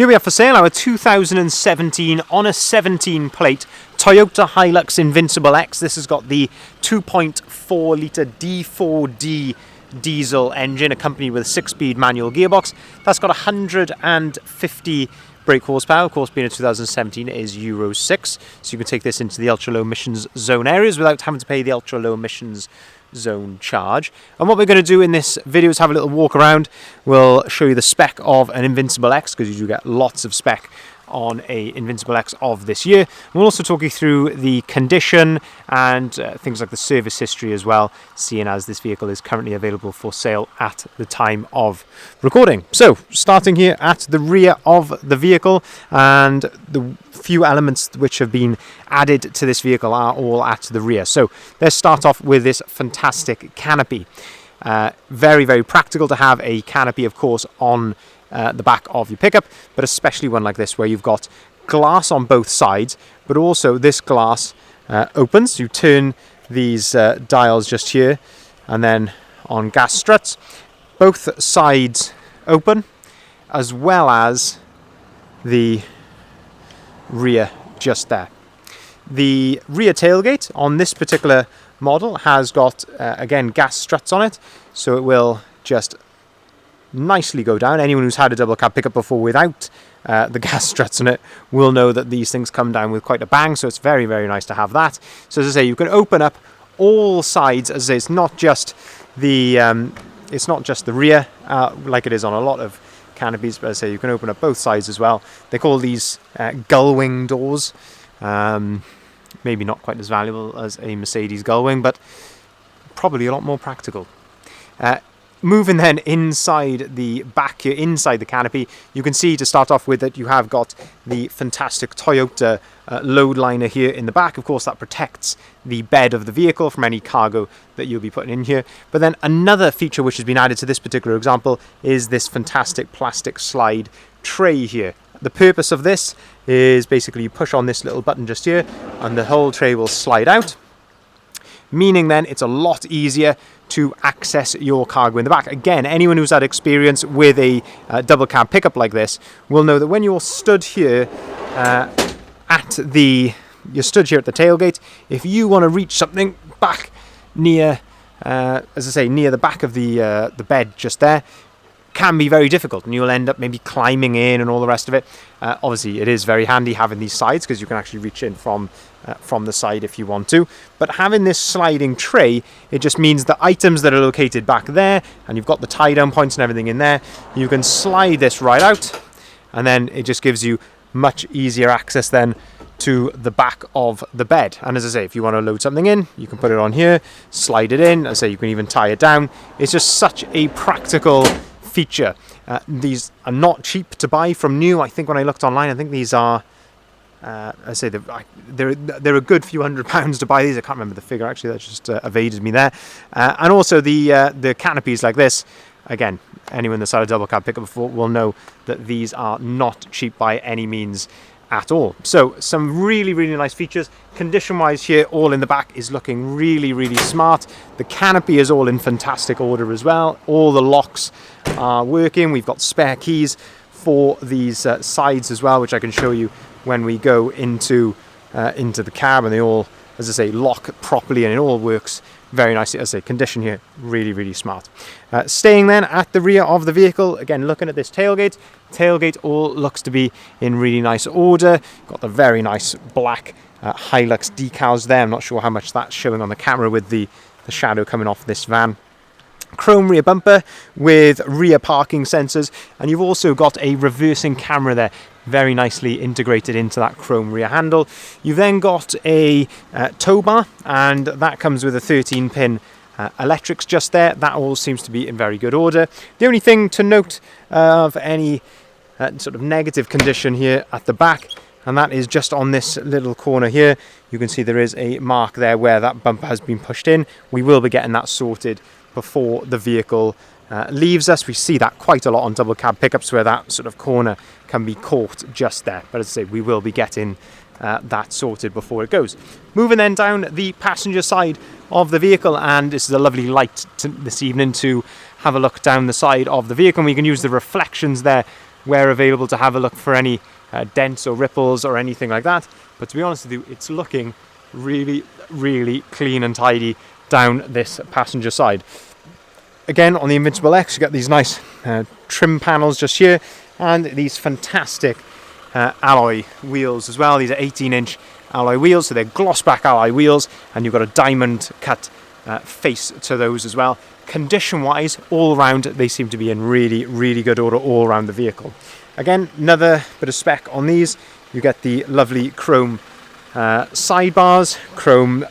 Here we have for sale our 2017 on a 17 plate Toyota Hilux Invincible X. This has got the 2.4 litre D4D diesel engine accompanied with a 6-speed manual gearbox. That's got 150 brake horsepower. Of course, being a 2017, it is Euro 6, so you can take this into the ultra-low emissions zone areas without having to pay the ultra-low emissions zone charge. And what we're going to do in this video is have a little walk around. We'll show you the spec of an Invincible X, because you do get lots of spec on a Invincible X of this year. We'll also talk you through the condition and things like the service history as well, seeing as this vehicle is currently available for sale at the time of recording. So starting here at the rear of the vehicle, and the few elements which have been added to this vehicle are all at the rear. So let's start off with this fantastic canopy. Very, very practical to have a canopy, of course, on the back of your pickup, but especially one like this where you've got glass on both sides, but also this glass opens. You turn these dials just here, and then on gas struts, both sides open, as well as the rear just there. The rear tailgate on this particular model has got again gas struts on it, so it will just nicely go down. Anyone who's had a double cab pickup before without the gas struts on it will know that these things come down with quite a bang, so it's very, very nice to have that. So as I say, you can open up all sides. As I say, it's not just the rear like it is on a lot of canopies, but as I say, you can open up both sides as well. They call these Gulwing doors. Maybe not quite as valuable as a Mercedes Gulwing, but probably a lot more practical. Moving then inside the back here, inside the canopy, you can see to start off with that you have got the fantastic Toyota load liner here in the back. Of course, that protects the bed of the vehicle from any cargo that you'll be putting in here. But then another feature which has been added to this particular example is this fantastic plastic slide tray here. The purpose of this is basically you push on this little button just here and the whole tray will slide out, meaning then it's a lot easier to access your cargo in the back. Again, anyone who's had experience with a double cab pickup like this will know that when you're stood here at the tailgate, if you want to reach something back near, as I say, near the back of the bed just there, can be very difficult, and you'll end up maybe climbing in and all the rest of it. Obviously, it is very handy having these sides because you can actually reach in from the side if you want to. But having this sliding tray, it just means the items that are located back there, and you've got the tie-down points and everything in there, you can slide this right out, and then it just gives you much easier access then to the back of the bed. And as I say, if you want to load something in, you can put it on here, slide it in. As I say, you can even tie it down. It's just such a practical feature. These are not cheap to buy from new. I think when I looked online, I think these are I say they're a good few £100 to buy these. I can't remember the figure actually, that just evaded me there. And also the canopies like this, again, anyone that's had a double cab pickup before will know that these are not cheap by any means at all. So some really, really nice features. Condition wise here, all in the back is looking really, really smart. The canopy is all in fantastic order as well. All the locks are working. We've got spare keys for these sides as well, which I can show you when we go into the cab, and they all, as I say, lock properly, and it all works very nicely. As I say, condition here, really, really smart. Staying then at the rear of the vehicle, again, looking at this tailgate all looks to be in really nice order. Got the very nice black Hilux decals there. I'm not sure how much that's showing on the camera with the shadow coming off this van. Chrome rear bumper with rear parking sensors, and you've also got a reversing camera there, very nicely integrated into that chrome rear handle. You've then got a tow bar, and that comes with a 13-pin electrics just there. That all seems to be in very good order. The only thing to note of any sort of negative condition here at the back, and that is just on this little corner here. You can see there is a mark there where that bumper has been pushed in. We will be getting that sorted before the vehicle leaves us. We see that quite a lot on double cab pickups where that sort of corner can be caught just there. But as I say, we will be getting that sorted before it goes. Moving then down the passenger side of the vehicle, and this is a lovely light this evening to have a look down the side of the vehicle, and we can use the reflections there where available, to have a look for any dents or ripples or anything like that. But to be honest with you, it's looking really, really clean and tidy down this passenger side. Again, on the Invincible X, you get these nice trim panels just here, and these fantastic alloy wheels as well. These are 18-inch alloy wheels, so they're gloss back alloy wheels, and you've got a diamond cut face to those as well. Condition wise, all round, they seem to be in really, really good order all around the vehicle. Again, another bit of spec on these. You get the lovely chrome sidebars, chrome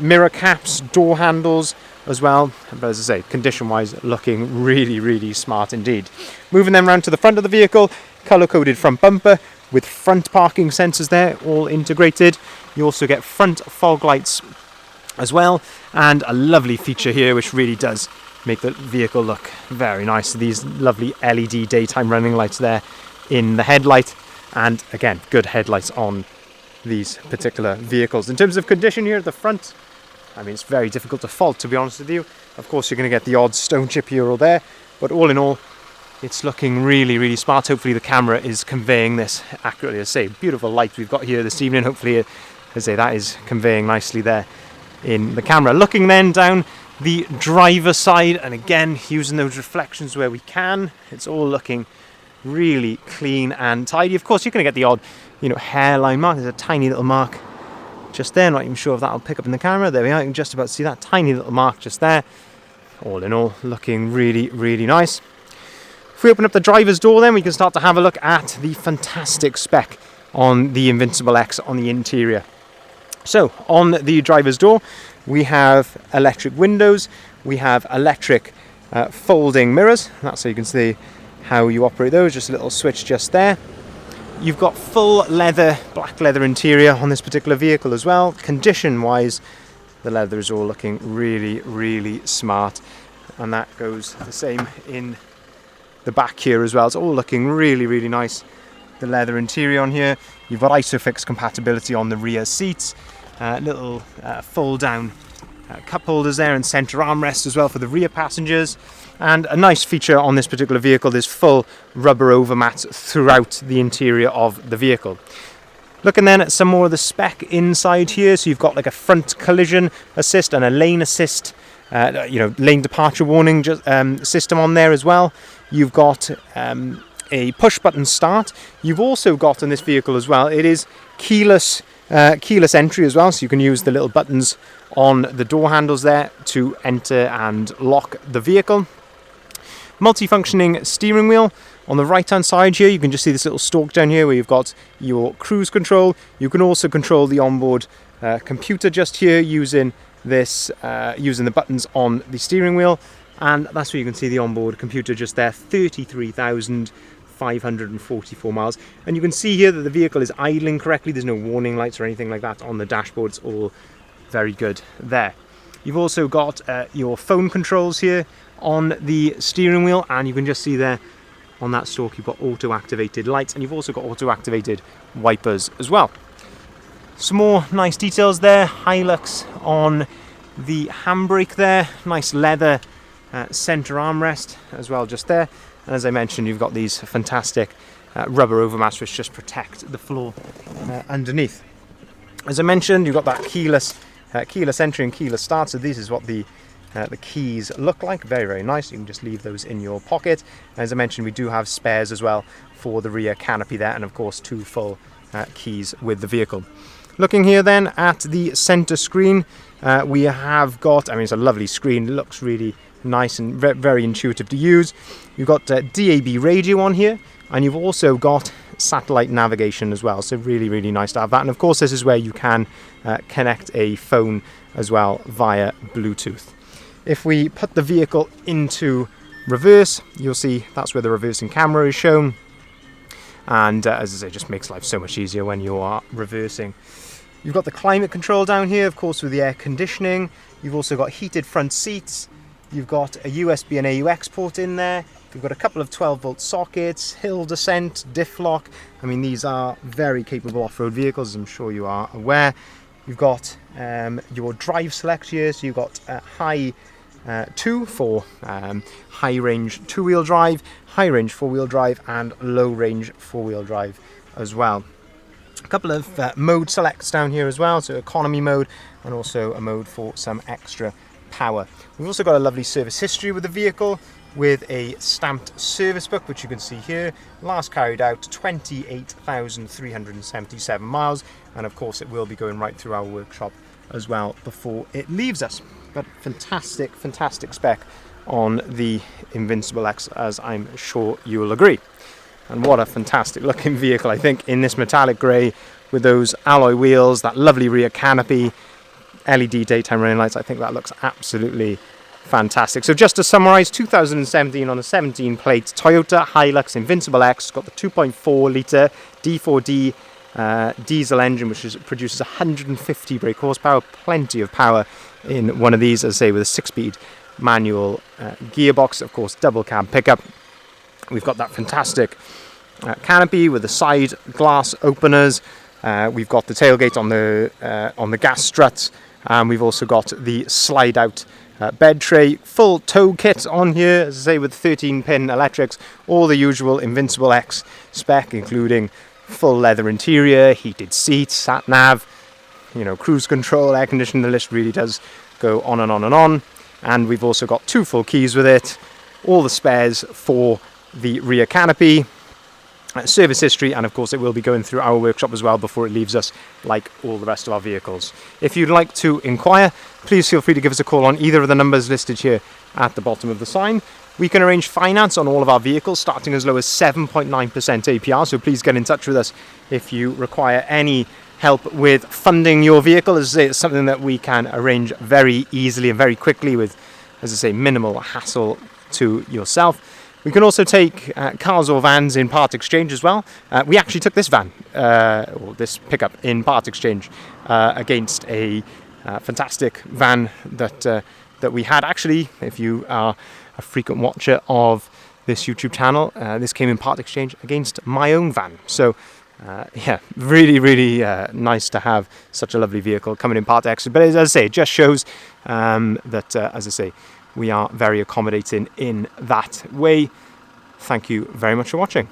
mirror caps, door handles as well. But as I say, condition wise, looking really, really smart indeed. Moving them round to the front of the vehicle, color coded front bumper with front parking sensors there, all integrated. You also get front fog lights as well, and a lovely feature here which really does make the vehicle look very nice. These lovely LED daytime running lights there in the headlight, and again, good headlights on these particular vehicles. In terms of condition here at the front, I mean, it's very difficult to fault, to be honest with you. Of course, you're going to get the odd stone chip here or there, but all in all, it's looking really, really smart. Hopefully the camera is conveying this accurately. As I say, beautiful light we've got here this evening. Hopefully, as I say, that is conveying nicely there in the camera. Looking then down the driver's side, and again, using those reflections where we can, it's all looking really clean and tidy. Of course, you're going to get the odd, hairline mark. There's a tiny little mark just there. Not even sure if that'll pick up in the camera. There we are. You can just about see that tiny little mark just there. All in all, looking really, really nice. If we open up the driver's door, then we can start to have a look at the fantastic spec on the Invincible X on the interior. So, on the driver's door, we have electric windows, we have electric folding mirrors. That's so you can see how you operate those, just a little switch just there. You've got full leather, black leather interior on this particular vehicle as well. Condition-wise, the leather is all looking really, really smart. And that goes the same in the back here as well. It's all looking really, really nice. The leather interior on here. You've got ISOFIX compatibility on the rear seats. Little fold-down cup holders there, and centre armrest as well for the rear passengers. And a nice feature on this particular vehicle is full rubber overmats throughout the interior of the vehicle. Looking then at some more of the spec inside here, so you've got like a front collision assist and a lane assist, lane departure warning system on there as well. You've got a push button start. You've also got in this vehicle as well, it is keyless entry as well, so you can use the little buttons on the door handles there to enter and lock the vehicle. Multifunctioning steering wheel. On the right hand side here, you can just see this little stalk down here where you've got your cruise control. You can also control the onboard computer just here using this using the buttons on the steering wheel, and that's where you can see the onboard computer just there. 33,544 miles, and you can see here that the vehicle is idling correctly. There's no warning lights or anything like that on the dashboard. It's all very good there. You've also got your phone controls here on the steering wheel, and you can just see there on that stalk you've got auto activated lights, and you've also got auto activated wipers as well. Some more nice details there. Hilux on the handbrake there, nice leather center armrest as well just there, and as I mentioned, you've got these fantastic rubber overmats which just protect the floor underneath. As I mentioned, you've got that keyless entry and keyless start, so this is what the keys look like. Very, very nice. You can just leave those in your pocket. As I mentioned, we do have spares as well for the rear canopy there, and of course 2 full keys with the vehicle. Looking here then at the center screen, we have got, it's a lovely screen. It looks really nice and very intuitive to use. You've got DAB radio on here, and you've also got satellite navigation as well, so really, really nice to have that. And of course, this is where you can connect a phone as well via Bluetooth. If we put the vehicle into reverse, you'll see that's where the reversing camera is shown. And as I say, it just makes life so much easier when you are reversing. You've got the climate control down here, of course, with the air conditioning. You've also got heated front seats. You've got a USB and AUX port in there. You've got a couple of 12-volt sockets, hill descent, diff lock. These are very capable off-road vehicles, as I'm sure you are aware. You've got your drive select here, so you've got high 2 for high range 2-wheel drive, high range 4-wheel drive, and low range 4-wheel drive as well. A couple of mode selects down here as well, so economy mode and also a mode for some extra power. We've also got a lovely service history with the vehicle with a stamped service book, which you can see here. Last carried out 28,377 miles, and of course it will be going right through our workshop as well before it leaves us. But fantastic, fantastic spec on the Invincible X, as I'm sure you'll agree. And what a fantastic looking vehicle, I think, in this metallic grey with those alloy wheels, that lovely rear canopy, LED daytime running lights. I think that looks absolutely fantastic. So just to summarise, 2017 on a 17 plate Toyota Hilux Invincible X, got the 2.4 litre D4D diesel engine, which produces 150 brake horsepower, plenty of power in one of these, as I say, with a 6-speed manual gearbox, of course, double cab pickup. We've got that fantastic canopy with the side glass openers. We've got the tailgate on the gas struts, and we've also got the slide out bed tray, full tow kit on here, as I say, with 13-pin electrics, all the usual Invincible X spec, including full leather interior, heated seats, sat nav, cruise control, air conditioning. The list really does go on and on and on. And we've also got 2 full keys with it, all the spares for the rear canopy, service history, and of course it will be going through our workshop as well before it leaves us, like all the rest of our vehicles. If you'd like to inquire, please feel free to give us a call on either of the numbers listed here at the bottom of the sign. We can arrange finance on all of our vehicles, starting as low as 7.9% APR, so please get in touch with us if you require any help with funding your vehicle. As I say, it's something that we can arrange very easily and very quickly with, as I say, minimal hassle to yourself. We can also take cars or vans in part exchange as well. We actually took this van, or this pickup, in part exchange against a fantastic van that we had. Actually, if you are a frequent watcher of this YouTube channel, this came in part exchange against my own van. So yeah, really, really nice to have such a lovely vehicle coming in part exchange. But as I say, it just shows that, as I say, we are very accommodating in that way. Thank you very much for watching.